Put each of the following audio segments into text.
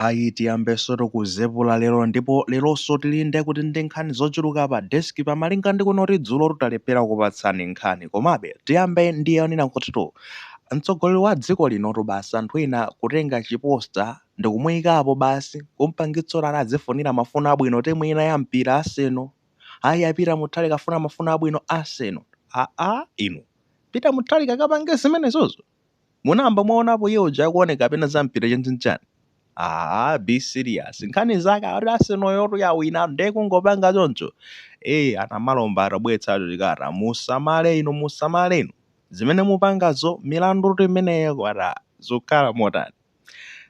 Tiyambe soto kuzevula lero ndipo leronso tilinde kuti ndi nkhani zochuluka pa deski pamalinga ndi kuno dzulo talephera kupatsani nkhani komabe tiyambe ndi yonena kutito mtsogoleri wa dziko linotu basi anthu ena kutenga chiposta ndi kumuyikapo basi kumpangitsa lana azifunira mafuno abwino timu ina ya mpira Arsenal. Apita Mutharika afuna mafuno abwino Arsenal. Inu Peter Mutharika kapange zimenezozo munamba mwaonapo iye jakuoneka pena za mpira chanchani. Be serious. Nkhani zake ari Arsenal yotu yawina ndekungopanga choncho. Anamalomba atabwetsa alikata musamale inu zimene mupangazo milandu imeneyo kwata zokhala motani.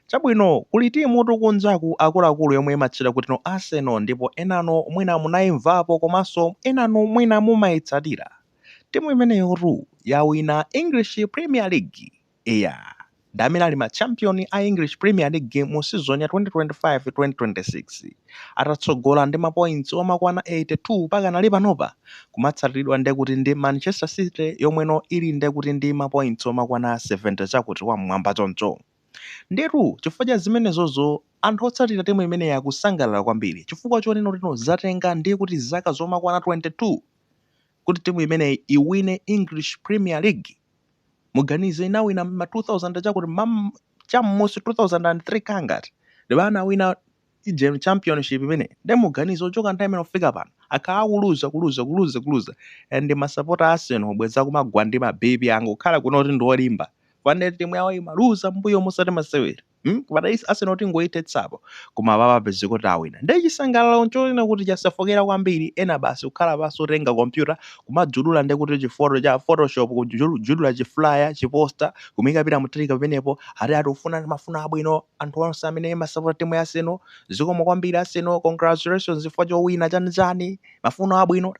Chabwino kuli timu kunjaku akuluakulu yomwe imatchera kuti no Arsenal ndipo enano mwina munayimvapo komanso enano mwina mumayitsatira. Timu imeneyotu yawina English Premier League. Damene ali ma champion a English Premier League mu season ya 2025-2026 atatsogola ndi mapoints omakwana 82 paka nali panopa kumatsatiridwa ndekuti ndi Manchester City yomweno ili ndekuti ndi mapoints omakwana 70 chakuti wamwamba choncho. Ndetu chifukwa cha zimenezozo anthu otsatira timu imene yakusangalala kwambiri chifukwa chonena kuti zatenga ndi kuti zaka zomakwana 22 kuti timu imene iwine English Premier League. Muganize inawina ma 2000 chakuti cham'musi 2003 kangati ndipo anawina EGM championship imene ndi muganize ochoka nthawi imene ofika pano akuluza and masapota Arsenal obweza kumagwa ndi mabebi angokhala kuno kuti ndi olimba fanele timu yawo imaluza mbuyo musati masewera. Kupata Arsenal tingoyitetsapo koma papapeze kuti awina ndi chisangalalo nchonena kuti chasafokera kwambiri ena basi kukhala basi otenga kompyuta kumajulula ndi kuti chifoto cha Photoshop kujulula chiflyer chiposta kumuyika Peter Mutharika pamenepo ati ufuna mafuno abwino anthu onse amene masapota timu ya Arsenal zikomo kwambiri Arsenal congratulations chifukwa chowina chani mafuno abwino.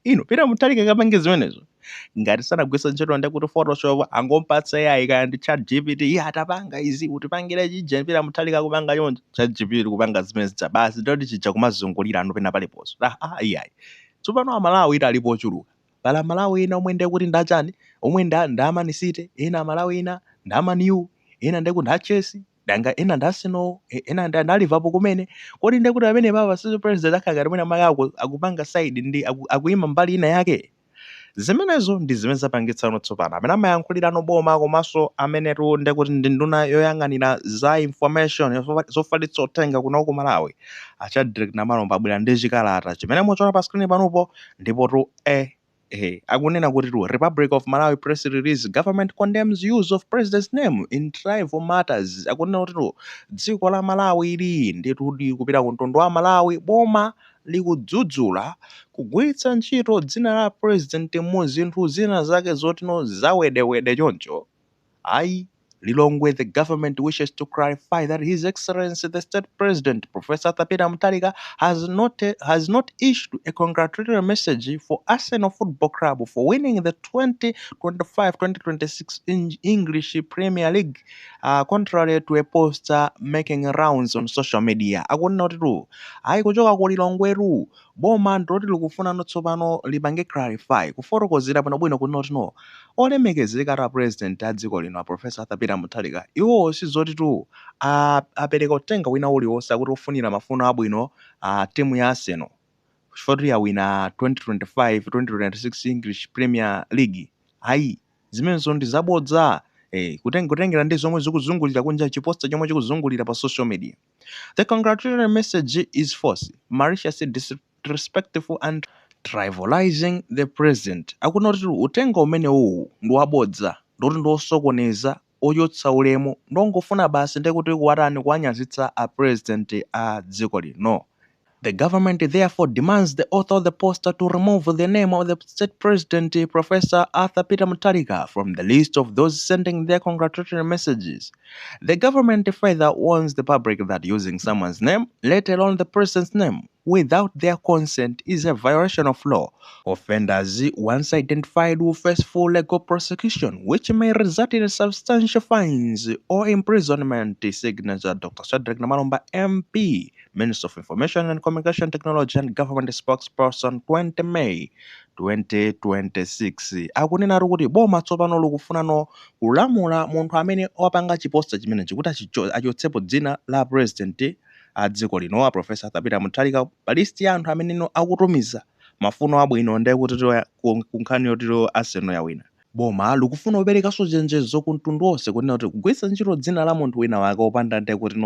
Ino Peter Mutharika kapange zimenezo ngati sanagwisa ntchito ndi kuti Photoshop angompatsa AI kaya ndi ChatGPT atapanga izi utipangire chija Peter Mutharika kupanga choncho ChatGPT kupanga zimene zija basi ndoti chija kumazungulira anu pena paliponso. AI tsopano amalawi alipo ochuluka pala Malawi ina omwe ndi kuti ndachani omwe nda Man City ena Malawi ina nda Man U ena ndi kuti Chelsea danga ena nda Arsenal ena nda Liverpool kumene kodi ndi kuti amene baba si president akagari mwina makako akupanga side ndi akuyima mbali ina yake. Zimenezo ndi zimene zapangitsa tsopano amene amayankhulira boma komanso amene ndi kuti ndi nduna yoyang'anira za information zofalitsa uthenga kuno ku Malawi Chadrick Namalomba abwera ndi chikalata chimene muchiona pa screen panopo ndipo akunena kuti Republic of Malawi press release government condemns use of president's name in tribal matters. Akunena kuti dziko la Malawi ili nditudi kupita ku mtundu wa Malawi boma likudzudzula kugwiritsa ntchito dzina la president mu zinthu zina zake zotino zawedewede choncho. Lilongwe, the government wishes to clarify that His Excellency the State President, Professor Peter Mutharika, has not issued a congratulatory message for Arsenal Football Club for winning the 2025-2026 English Premier League, contrary to a poster making rounds on social media. Akunena kuti kuchoka ku Lilongweru boma ndoti likufuna tsopano lipange clarify kufotokozera bwino kuti olemekezeka ra president a dziko lino Professor Peter Mutharika iwo sizoti apereka utenga wina uliwonse akuti ufunira mafuno abwino timu ya Arsenal chifukwa yawina 2025-2026 English Premier League. Zimenezo ndi zabodza kutengera ndi zomwe zikuzungulira kunja chiposta chomwe chikuzungulira pa social media. The congratulatory message is false, malicious, disrespectful and trivializing the president. Akunena kuti utenga umene uwu ndi wabodza ndoti ndiosokoneza oyotsa ulemu ndongofuna basi ndekuti kuwatani kuwanyazitsa a president a dziko lino. The government therefore demands the author of the poster to remove the name of the state president, Professor Peter Mutharika, from the list of those sending their congratulatory messages. The government further warns the public that using someone's name, let alone the president's name, without their consent is a violation of law. Offenders, once identified, will face full legal prosecution, which may result in substantial fines or imprisonment, signature Dr. Shadrack Namalomba, MP, Minister of Information and Communication Technology and Government Spokesperson, 20 May 2026. Akunena kuti boma tsopano likufuna kulamula munthu amene wapanga chiposta chimenechi kuti achotsepo dzina la president a dziko lino a Profesa Tabita Mutharika pa listi ya anthu amene akutumiza mafuno abwino ndi kuti kunkhani yotiro Arsenal yawina. Boma likufuna kuperekanso chenjezo ku mtundu wonse kunena kuti kugwiritsa ntchito dzina la munthu wina wake opanda ndi kuti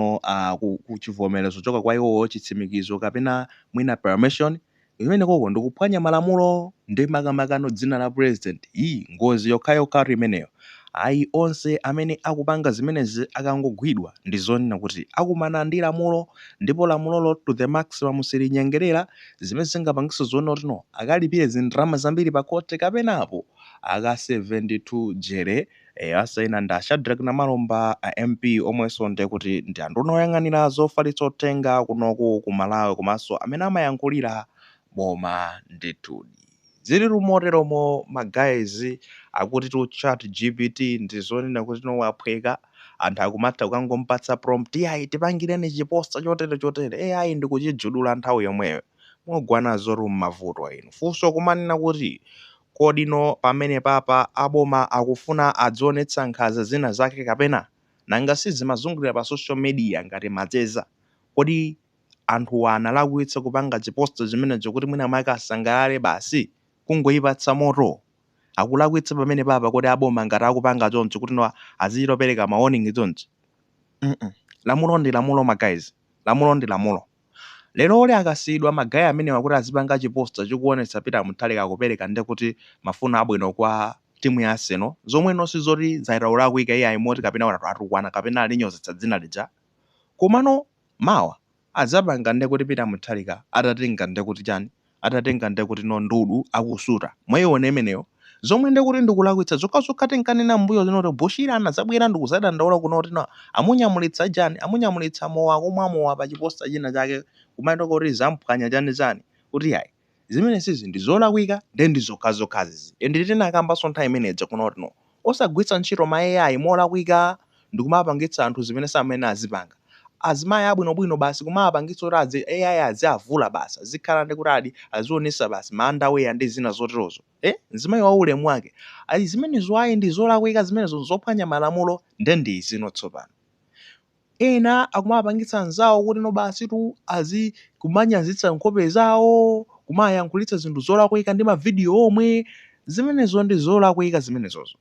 kuchivomerezo choka kwa iwowo chitsimikizo kapena mwina permission imene koko ndikuphwanya malamulo ndi makamakano dzina la president. Iyi ngozi yokhayokha imeneyo. Ayi onse amene akupanga zimenezi akangogwidwa ndi zonena kuti akumana ndi lamulo ndipo lamulolo to the maximum silinyengerera zimene zingapangiso zoona kuti akalipire zindrama zambiri pa kote kapenapo aka 72 jere asayina ndi Shadrack Namalomba MP omwenso ndi kuti ndi anduna oyang'anira zofalitsa uthenga kunoku ku Malawi komanso amene amayankhulira boma ndithu. Zili lumoteromo magayizi akuti tu ChatGPT ndi zonena kuti waphweka anthu akumatha kukangompatsa prompt yayi tipangireni chiposta chotere ayi ndikuchijudula nthawi yomweyo mogwanazo mavuto inu. Funso kumanena kuti kodi pamene papa aboma akufuna adzionetsa nkhanza zina zake kapena nanga sizimazungulira pa social media ngati madzeza. Kodi anthu analakwitsa kupanga chiposta zimenezo kuti mwina mwake asangalale basi kungoyipatsa moto? Akulakwitsa pamene papa kodi aboma ngati akupanga choncho kuti azilopereka ma warning choncho? Lamulo ndi lamulo magayizi, lamulo ndi lamulo. Lero ole akasidwa magayi amene wakuti azipanga chiposta chikuonetsa Peter Mutharika akupereka ndi kuti mafuno abwino kwa timu ya Arsenal zomwe nonse zoti zaitaula kuika iye ayimoti kapena atukwana kapena alinyozetsa dzina lija. Komano mawa azapanga ndi kuti Peter Mutharika atatenga ndi kuti chani, atatenga ndi kuti ndudu akusuta mwayione imeneyo zomwe ndi kuti ndikulakwitsa zokha tenkanena mbuyo lino kuti Bushiri anazabwera ndikuzadandaula kuno kuti amunyamulitsa chani, amunyamulitsa mowa komwe pa chiposta china chake kumaita kuti zamphwanya chani kuti yayi zimene sizi ndi zolakwika ndi zokhazokhazi. Ende tinakambanso nthawi imeneja kuno kuti osagwiritsa ntchito ma AI molakwika ndikumapangitsa anthu zimene samene azipanga. Azimayi abwinobwino basi kumapangitsa kuti AI aziavula basi azikhala ndi kuti azionesa basi maandaweya ndi zina zoterozo. Mzimayi wa ulemu wake zimenezo ayi ndi zolakwika zimenezo zophwanya malamulo ndi zino tsopano. Ena akumapangitsa anzawo kuti basi kumanyazitsa nkhope zawo kumayankhulitsa zinthu zolakwika ndi mavidiyo omwe zimenezo ndi zolakwika zimenezozo.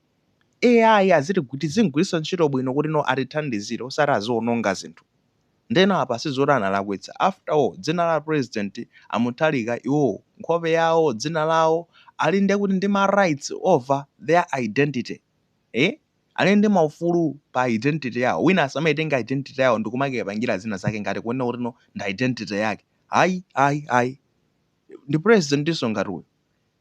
AI aziti kuti zingwiritsa ntchito bwino kuti atithandizire osati aziononga zinthu. Ndena apa sizoti analakwitsa. After all, dzina la president Mutharika iwo nkhope yawo dzina lawo ali ndi kuti ndi ma rights over their identity. Ali ndi maufulu pa identity yawo. Wina asamaitenga identity yawo ndikumapangira zina zake ngati kuona kuti ndi identity yake. Ayi. Ndi president iso ngati uyu.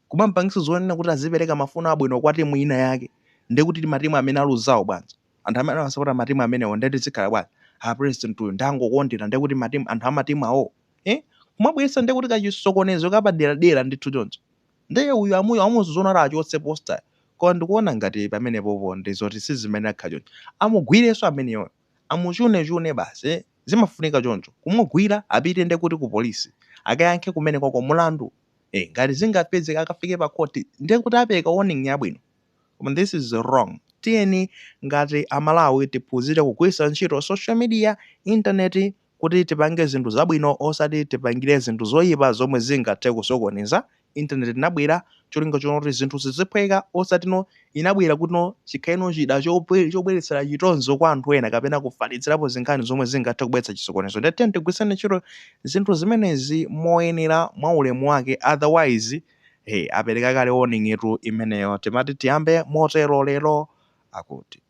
Kumapangitsa zonena kuti azipereka mafuno abwino kwa timu ina yake. Ndi kuti matimu amene aluzawo bwanji. Anthu amene amasapota matimu amenewo ndi zikhala bwanji. President uyu ndangokondera ndi kuti anthu amatimu awo. Kumabweretsa ndi kuti kachisokonezo kapadera ndithu choncho. Ndiye uyu amuzozona achotse posta. Koma ndikuona ngati pamenepopo ndi zoti sizimene akhala choncho. Amugwirenso ameneyo. Amuchune basi. Zimafunika choncho. Kumugwira apite ndi kuti ku polisi. Akayankhe kumene kwako mulandu. Ngati zingapezeka akafike pa court ndi kuti apereka warning yabwino. Koma this is wrong. Tiyeni ngati Amalawi tiphunzire kugwiritsa ntchito social media, internet kuti tipange zinthu zabwino osati tipangire zinthu zoyipa zomwe zingathe kusokoneza. Internet inabwera cholinga choti zinthu ziziphweka osati inabwera kuti chikhaino chida chobweretsera chitonzo kwa anthu ena kapena kufalitsirapo zinkhani zomwe zingathe kubweretsa chisokonezo. Ndi tiyeni tigwiritse ntchito zinthu zimenezi moyenera mwa ulemu wake, otherwise apereka kale warning yetu imeneyo. Timati tiyambe motero lero akuti